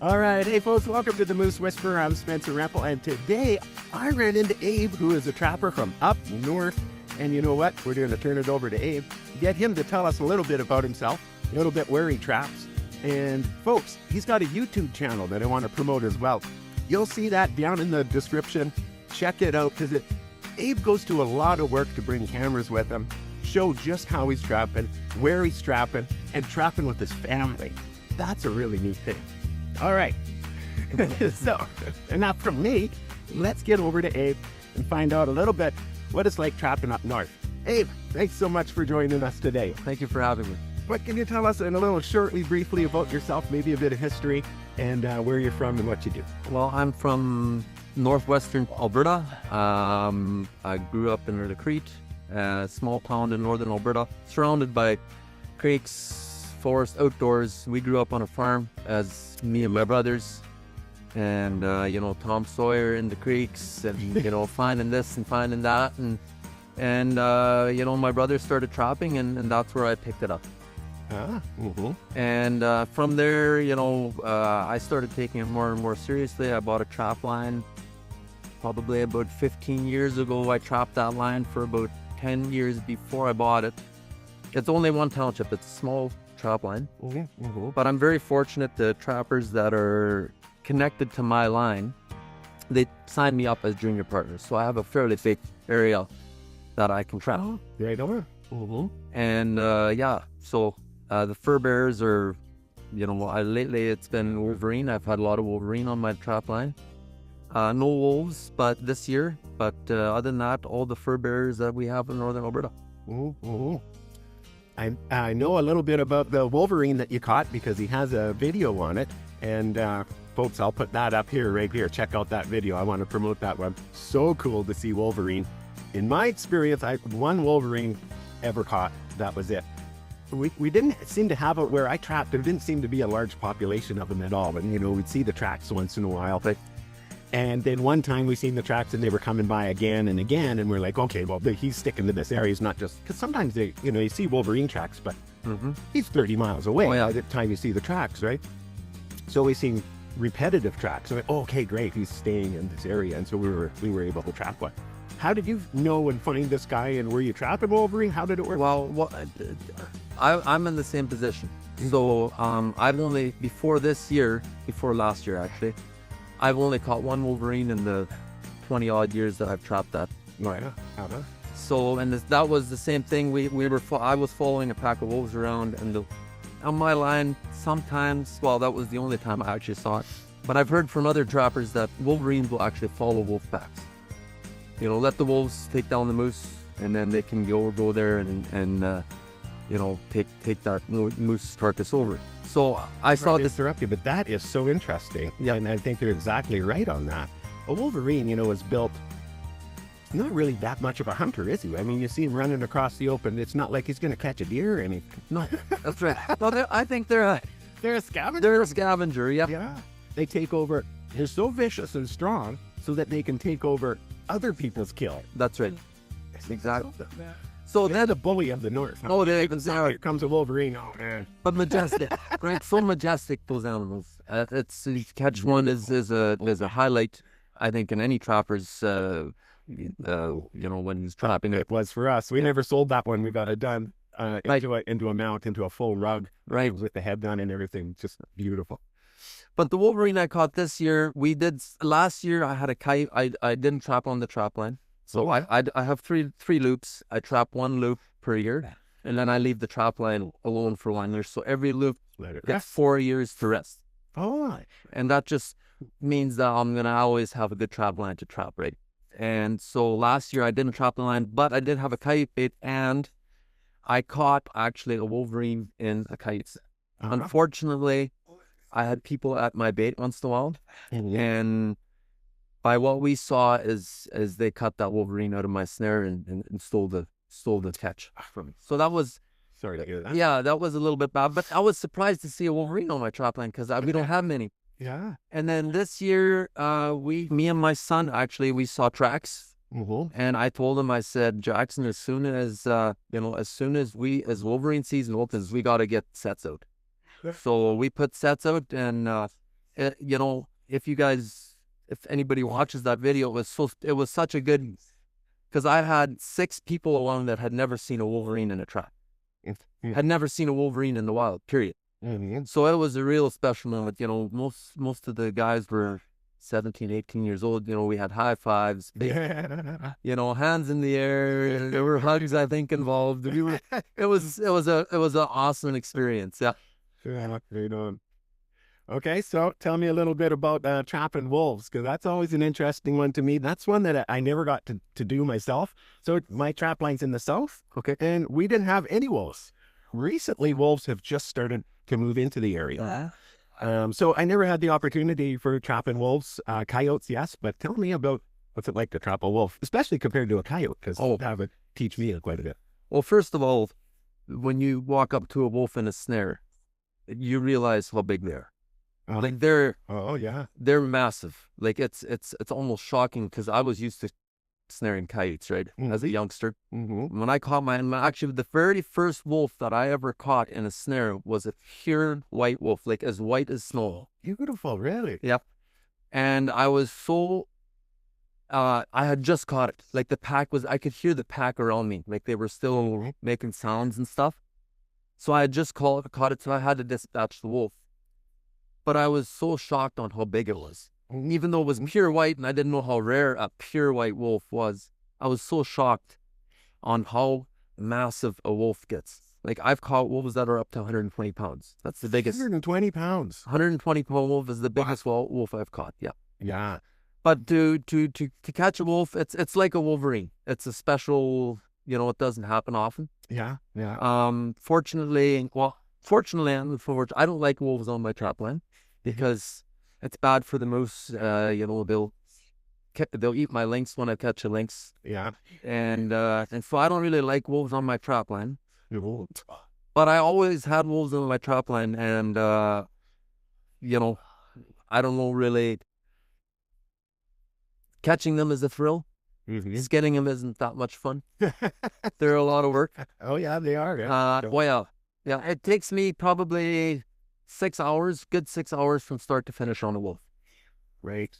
All right, hey folks, welcome to the Moose Whisperer. I'm Spencer Rempel, and today I ran into Abe, who is a trapper from up north. And you know what? We're going to turn it over to Abe, get him to tell us a little bit about himself, a little bit where he traps. And folks, he's got a YouTube channel that I want to promote as well. You'll see that down in the description. Check it out, because Abe goes to a lot of work to bring cameras with him, show just how he's trapping, where he's trapping, and trapping with his family. That's a really neat thing. All right, so enough from me. Let's get over to Abe and find out a little bit what it's like trapping up north. Abe, thanks so much for joining us today. Thank you for having me. What can you tell us in a little shortly, briefly about yourself, maybe a bit of history, and where you're from and what you do? Well, I'm from northwestern Alberta. I grew up in Ridicrete, a small town in northern Alberta, surrounded by creeks, forest, outdoors. We grew up on a farm as me and my brothers, and Tom Sawyer in the creeks, and finding this and finding that, and my brother started trapping, and that's where I picked it up. And from there, I started taking it more and more seriously. I bought a trap line probably about 15 years ago. I trapped that line for about 10 years before I bought it. It's only one township. It's a small trap line. But I'm very fortunate. The trappers that are connected to my line, they signed me up as junior partners. So I have a fairly big area that I can trap. Right over. And so the fur bearers are, lately it's been wolverine. I've had a lot of wolverine on my trap line. No wolves, but this year. But other than that, all the fur bearers that we have in northern Alberta. I know a little bit about the wolverine that you caught because he has a video on it. And folks, I'll put that up here, right here. Check out that video. I want to promote that one. So cool to see wolverine. In my experience, I had one wolverine ever caught. That was it. We didn't seem to have it where I trapped. There didn't seem to be a large population of them at all. And, we'd see the tracks once in a while. And then one time we seen the tracks and they were coming by again and again. And we're like, okay, well, he's sticking to this area. He's not just, because sometimes they, you see wolverine tracks, but he's 30 miles away by the time you see the tracks, right? So we seen repetitive tracks. So, okay, great. He's staying in this area. And so we were able to trap one. How did you know and find this guy, and were you trapping wolverine? How did it work? Well, I'm in the same position. So I've only, before last year actually, I've only caught one wolverine in the 20 odd years that I've trapped that. So, and that was the same thing. I was following a pack of wolves around, and on my line sometimes, that was the only time I actually saw it. But I've heard from other trappers that wolverines will actually follow wolf packs. Let the wolves take down the moose, and then they can go there and take that moose carcass over. So I saw this. Interrupt you, but that is so interesting. Yeah, and I think you're exactly right on that. A wolverine, is built. Not really that much of a hunter, is he? I mean, you see him running across the open. It's not like he's going to catch a deer or anything. No, that's right. No, I think they're a scavenger. They're a scavenger. Yeah. Yeah. They take over. They're so vicious and strong, so that they can take over other people's kill. That's right. Exactly. So they're the bully of the north. Huh? Oh, here comes a wolverine. Oh man. But majestic, right? So majestic, those animals. Catch one is a highlight, I think, in any trapper's. When he's trapping. It was for us. We never sold that one. We got it done into a mount, into a full rug, right, with the head done and everything. Just beautiful. But the wolverine I caught this year, last year I had a kite. I didn't trap on the trap line. So I have three loops. I trap one loop per year, and then I leave the trap line alone for 1 year. So every loop gets 4 years to rest. Oh, and that just means that I'm gonna always have a good trap line to trap, right? And so last year I didn't trap the line, but I did have a kite bait, and I caught actually a wolverine in a kite set. Unfortunately, I had people at my bait once in a while, and by what we saw is they cut that wolverine out of my snare and stole the catch from me. So that was, sorry to hear that. Yeah, that was a little bit bad, but I was surprised to see a wolverine on my trap line because we don't have many. Yeah. And then this year, me and my son, actually, we saw tracks. And I told him, I said, Jackson, as soon as Wolverine season opens, we got to get sets out. So we put sets out, and you know, if anybody watches that video, it was such a good, because I had 6 people along that had never seen a wolverine in a trap, had never seen a wolverine in the wild, period. So it was a real special moment. You know, most of the guys were 17, 18 years old. You know, we had high fives, big, you know, hands in the air. There were hugs, I think, involved. It was an awesome experience. Yeah. Right on. Okay, so tell me a little bit about trapping wolves, because that's always an interesting one to me. That's one that I never got to do myself. So my trap line's in the south, Okay. and we didn't have any wolves. Recently, wolves have just started to move into the area. So I never had the opportunity for trapping wolves. Coyotes, yes, but tell me about what's it like to trap a wolf, especially compared to a coyote, because that would teach me quite a bit. Well, first of all, when you walk up to a wolf in a snare, you realize how big they are. Like they're massive. Like it's almost shocking, because I was used to snaring coyotes, right? As a youngster. When I caught actually the very first wolf that I ever caught in a snare was a pure white wolf, like as white as snow. Beautiful, really? Yep. And I was so, I had just caught it. Like I could hear the pack around me. Like they were still making sounds and stuff. So I had just caught it, so I had to dispatch the wolf. But I was so shocked on how big it was. Even though it was pure white and I didn't know how rare a pure white wolf was, I was so shocked on how massive a wolf gets. Like I've caught wolves that are up to 120 pounds. That's the biggest. 120 pounds. 120-pound wolf is the biggest wolf I've caught. Yeah. Yeah. But to catch a wolf, it's like a wolverine. It's a special, you know, it doesn't happen often. Yeah. Yeah. Fortunately, and unfortunately, I don't like wolves on my trap line, because it's bad for the moose. You know, they'll eat my lynx when I catch a lynx. Yeah. And so I don't really like wolves on my trap line. But I always had wolves on my trap line, and you know, I don't know, really. Catching them is a thrill. Skinning them isn't that much fun. They're a lot of work. Oh yeah, they are. Yeah. Well, yeah, it takes me probably 6 hours, good 6 hours from start to finish on a wolf. Right.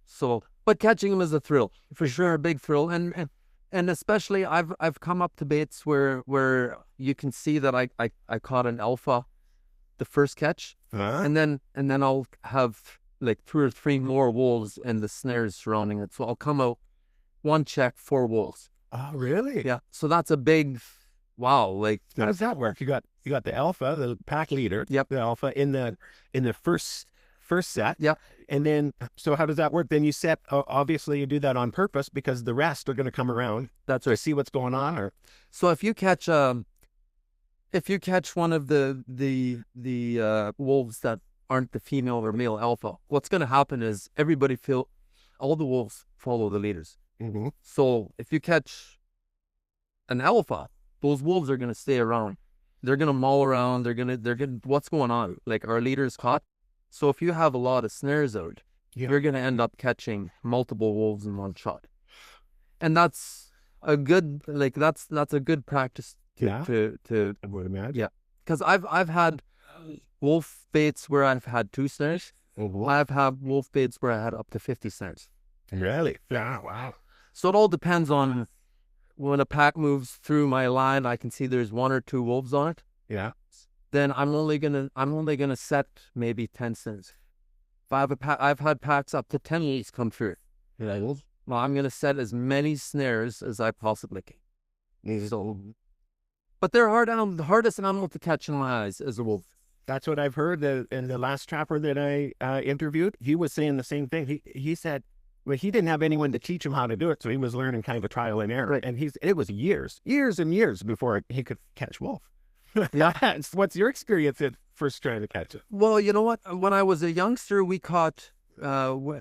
So, but catching them is a thrill, for sure, a big thrill, and especially I've come up to baits where you can see that I caught an alpha, the first catch, and then I'll have like 2 or 3 more wolves and the snares surrounding it. So I'll come out, 1 check, 4 wolves. Oh, really? Yeah. So that's a big, wow. Like, how does that work? You got the alpha, the pack leader. Yep. The alpha in the first set. Yep. And then, so how does that work? Then you set, obviously you do that on purpose, because the rest are going to come around. That's right. To see what's going on. Or so if you catch one of the wolves that aren't the female or male alpha, what's going to happen is all the wolves follow the leaders. So if you catch an alpha, those wolves are going to stay around. They're going to maul around. They're going to, what's going on? Like, our leader's caught. So if you have a lot of snares out, you're going to end up catching multiple wolves in one shot. And that's a good, like, that's a good practice to I would imagine. Yeah. Because I've had wolf baits where I've had 2 snares. I've had wolf baits where I had up to 50 snares. Really? Yeah. Wow. So it all depends on, when a pack moves through my line, I can see there's 1 or 2 wolves on it. Yeah. Then I'm only gonna set maybe 10 snares. If I have I've had packs up to 10 wolves come through. Well, I'm gonna set as many snares as I possibly can. So, but they're the hardest animal to catch in my eyes is a wolf. That's what I've heard. And the last trapper that I interviewed, he was saying the same thing. He said, well, he didn't have anyone to teach him how to do it, so he was learning kind of a trial and error. Right. And it was years and years before he could catch wolf. Yeah. What's your experience at first trying to catch it? Well, you know what? When I was a youngster, we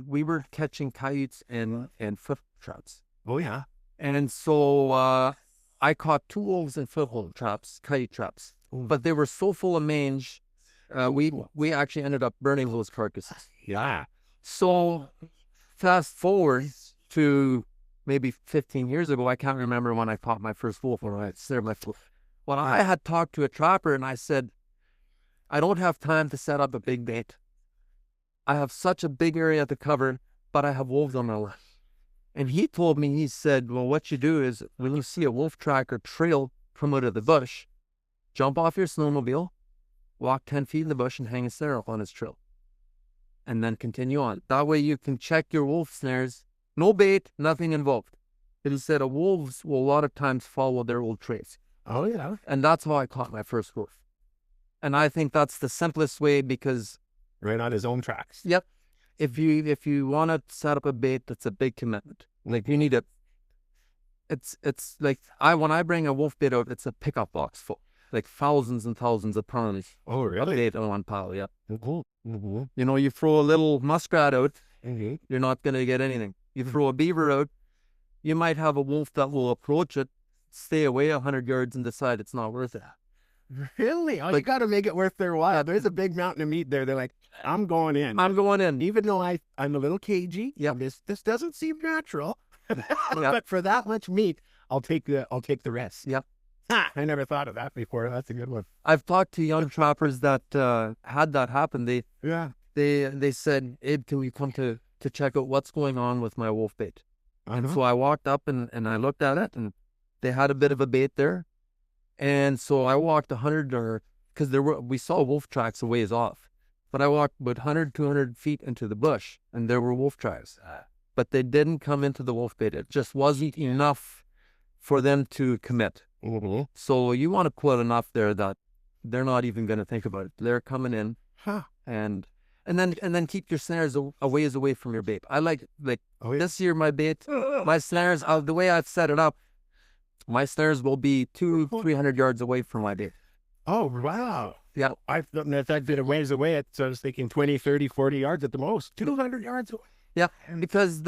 we were catching coyotes and foot traps. Oh yeah. And so I caught 2 wolves in foothold traps, coyote traps. But they were so full of mange, we actually ended up burning those carcasses. Yeah. So fast forward to maybe 15 years ago, I can't remember when I caught my first wolf or I snared my foot. When I had talked to a trapper and I said, I don't have time to set up a big bait. I have such a big area to cover, but I have wolves on my left. And he told me, he said, well, what you do is when you see a wolf track or trail come out of the bush, jump off your snowmobile, walk 10 feet in the bush and hang a snare up on his trail. And then continue on. That way you can check your wolf snares. No bait, nothing involved. Instead of wolves will a lot of times follow their old trace. Oh, yeah. And that's how I caught my first wolf. And I think that's the simplest way because, Right on his own tracks. yep, if you want to set up a bait, that's a big commitment. Like you need it's like when I bring a wolf bait out, it's a pickup box full, like thousands and thousands of pounds Oh, of really? bait on one pile. Yeah, Mm-hmm. you know, you throw a little muskrat out, Mm-hmm. you're not gonna get anything. You throw a beaver out, you might have a wolf that will approach it, stay away 100 yards, and decide it's not worth it. Really? Oh, you Like- got to make it worth their while. There's a big mountain of meat there. They're like, I'm going in. I'm going in. Even though I'm a little cagey. Yep. This doesn't seem natural. But for that much meat, I'll take the rest. Yep. Ha, I never thought of that before. That's a good one. I've talked to young trappers that had that happen. Yeah. They said, Abe, can we come to check out what's going on with my wolf bait? I know. So I walked up and I looked at it, and they had a bit of a bait there. And so I walked 100 because we saw wolf tracks a ways off, but I walked about 100, 200 feet into the bush and there were wolf tracks, but they didn't come into the wolf bait. It just wasn't enough for them to commit. Mm-hmm. So you want to put enough there that they're not even going to think about it. They're coming in Huh. and then keep your snares a ways away from your bait. I like Oh, yeah. this year, my bait, my snares, the way I've set it up, my snares will be 200-300 yards away from my bait. Oh, wow. Yeah. I thought that I'd been a ways away. So I was thinking 20, 30, 40 yards at the most. 200 yards away. Yeah, because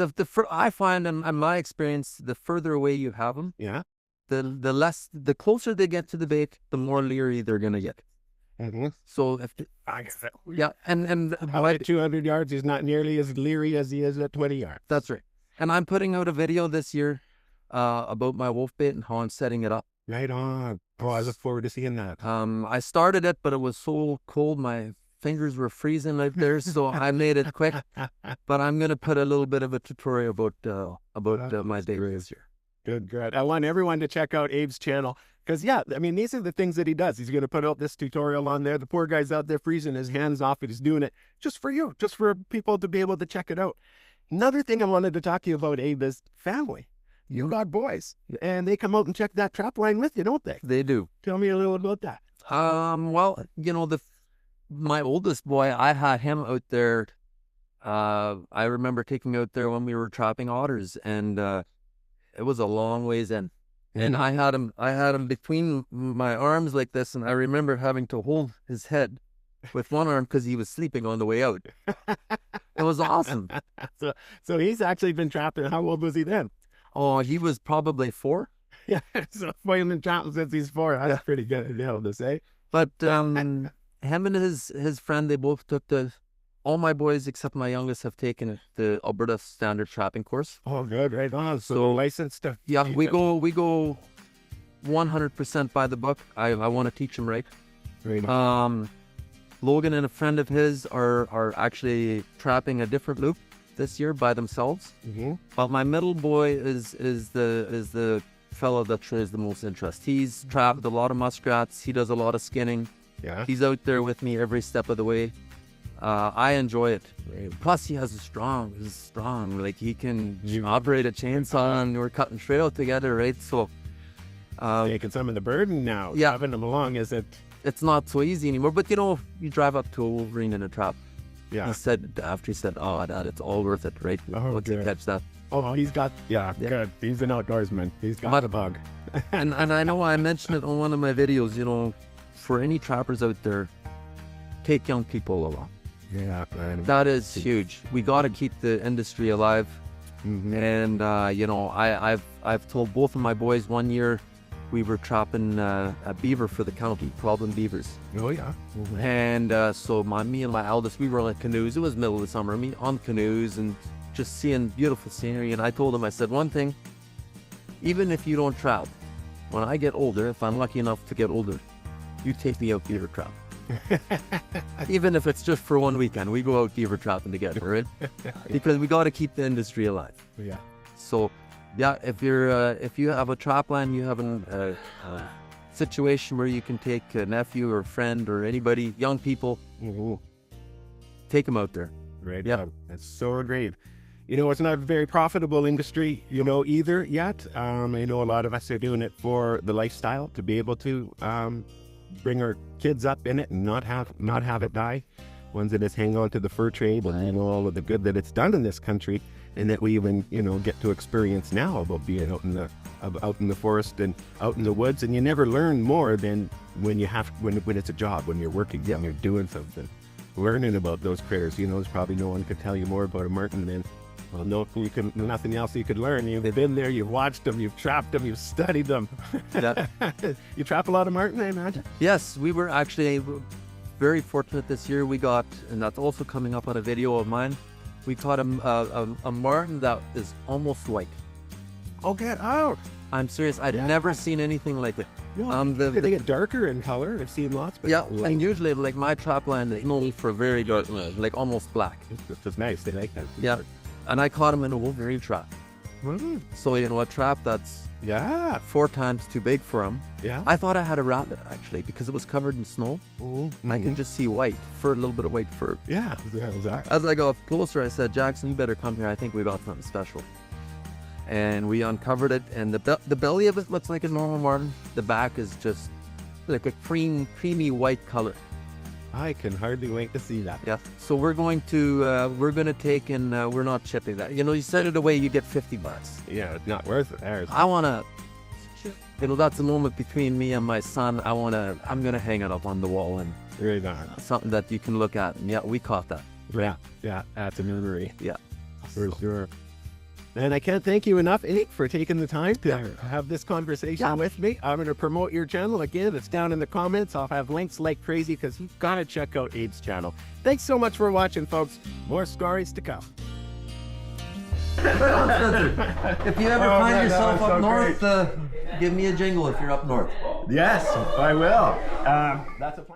I find in my experience, the further away you have them, Yeah. the closer they get to the bait, the more leery they're gonna get. Mm-hmm. So if I guess that. yeah, and How at 200 yards, he's not nearly as leery as he is at 20 yards. that's right. And I'm putting out a video this year about my wolf bait and how I'm setting it up. Right on. Oh, I look forward to seeing that. I started it, but it was so cold, my fingers were freezing out there, so I made it quick. But I'm gonna put a little bit of a tutorial about my bait this year. Good, good. I want everyone to check out Abe's channel because, yeah, I mean, these are the things that he does. He's going to put out this tutorial on there. The poor guy's out there freezing his hands off, and he's doing it just for you, just for people to be able to check it out. Another thing I wanted to talk to you about, Abe, is family. You got boys, and they come out and check that trap line with you, don't they? They do. Tell me a little about that. Well, you know, my oldest boy, I had him out there. I remember taking out there when we were trapping otters, and it was a long ways in. And I had him between my arms like this, and I remember having to hold his head with one arm because he was sleeping on the way out. It was awesome. So he's actually been trapping. How old was he then? Oh, he was probably 4. Yeah, so he's been trapping since he's 4. That's pretty good to be able to say. But him and his friend, they both took all my boys except my youngest have taken the Alberta Standard Trapping course. Oh, good, right on. So licensed to. Yeah, we go 100% by the book. I want to teach him right. Right on. Logan and a friend of his are actually trapping a different loop this year by themselves. Mm-hmm. But my middle boy is the fellow that shows the most interest. He's trapped a lot of muskrats. He does a lot of skinning. Yeah. He's out there with me every step of the way. I enjoy it. Plus, he has he's strong. Like he can operate a chainsaw, and we're cutting trail together, right? So, Taking some of the burden now. Yeah. Having them along isn't. it's not so easy anymore. But you know, you drive up to a wolverine in a trap. Yeah. He said after he said, "Oh, Dad, it's all worth it, right? Oh, Once you good. catch that." Oh, he's got. Yeah, Yeah. good. He's an outdoorsman. He's got But- a bug. And I know I mentioned it on one of my videos. You know, for any trappers out there, take young people along. Yeah, man. That is huge. We got to keep the industry alive. Mhm. And you know, I've told both of my boys one year we were trapping a beaver for the county, problem beavers. Oh yeah. And so me and my eldest, we were on canoes. It was middle of the summer. Me on canoes and just seeing beautiful scenery. And I told him, I said, one thing, even if you don't trap, when I get older, if I'm lucky enough to get older, you take me out beaver trap. Even if it's just for one weekend, we go out beaver trapping together, right? Because we got to keep the industry alive. Yeah. So, yeah, if you have a trap line, you have a situation where you can take a nephew or friend or anybody, young people, take them out there. Right. Yeah. That's so great. You know, it's not a very profitable industry, you know, either yet. I know a lot of us are doing it for the lifestyle, to be able to bring our kids up in it and not have it die. Ones that just hang on to the fur trade and you know all of the good that it's done in this country, and that we even, you know, get to experience now about being out in the forest and out in the woods. And you never learn more than when it's a job, when you're working, when you're doing something, learning about those critters. You know, there's probably no one could tell you more about a marten than, well, no, nothing else you could learn. You've been there, you've watched them, you've trapped them, you've studied them. Yeah. You trap a lot of marten, I imagine? Yes, we were actually very fortunate this year. We got, and that's also coming up on a video of mine, we caught a marten that is almost white. Oh, get out! I'm serious. I'd never seen anything like it. No, they get darker in color. I've seen lots. But yeah, and usually, like my trap line, they know for very dark, like almost black. It's just nice. They like that. Yeah, and I caught him in a Wolverine trap. Mm-hmm. So, you know, a trap that's 4 times too big for him. Yeah. I thought I had a rabbit, actually, because it was covered in snow. Mm-hmm. I can just see white fur, a little bit of white fur. Yeah, exactly. As I got up closer, I said, Jackson, you better come here. I think we got something special. And we uncovered it, and the belly of it looks like a normal marten. The back is just like a creamy white color. I can hardly wait to see that. Yeah. So we're going to take and we're not shipping that. You know, you send it away, you get $50. Yeah, it's not worth it. There's I wanna, you know, that's a moment between me and my son. I'm gonna hang it up on the wall and really not. something that you can look at. And yeah, we caught that. Yeah, that's a memory. Yeah. For sure. And I can't thank you enough, Ike, for taking the time to have this conversation with me. I'm going to promote your channel again. It's down in the comments. I'll have links like crazy because you've got to check out Abe's channel. Thanks so much for watching, folks. More stories to come. If you ever find yourself up north, give me a jingle if you're up north. Yes, I will. That's a plan.